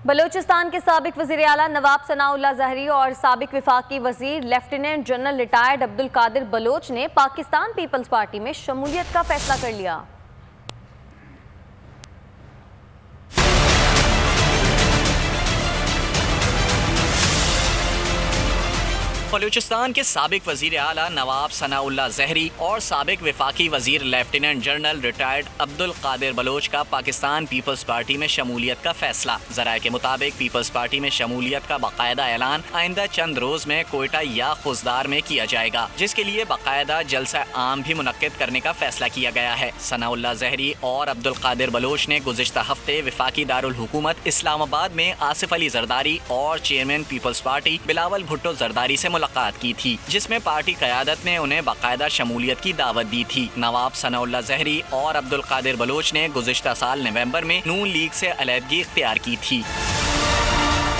بلوچستان کے سابق وزیر اعلیٰ نواب ثناء اللہ ظہری اور سابق وفاقی وزیر lieutenant general retired Abdul Qadir Baloch نے پاکستان پیپلز پارٹی میں شمولیت کا فیصلہ کر لیا۔ بلوچستان کے سابق وزیر اعلیٰ نواب ثناء اللہ ظہری اور سابق وفاقی وزیر lieutenant general retired Abdul Qadir Baloch کا پاکستان پیپلز پارٹی میں شمولیت کا فیصلہ۔ ذرائع کے مطابق پیپلز پارٹی میں شمولیت کا باقاعدہ اعلان آئندہ چند روز میں کوئٹہ یا خوزدار میں کیا جائے گا، جس کے لیے باقاعدہ جلسہ عام بھی منعقد کرنے کا فیصلہ کیا گیا ہے۔ ثناء اللہ ظہری اور عبدالقادر بلوچ نے گزشتہ ہفتے وفاقی دارالحکومت اسلام آباد میں آصف علی زرداری اور chairman peoples party Bilawal Bhutto Zardari سے ملاقات کی تھی، جس میں پارٹی قیادت نے انہیں باقاعدہ شمولیت کی دعوت دی تھی۔ نواب ثناء اللہ ظہری اور عبدالقادر بلوچ نے گزشتہ سال نومبر میں نون لیگ سے علیحدگی اختیار کی تھی۔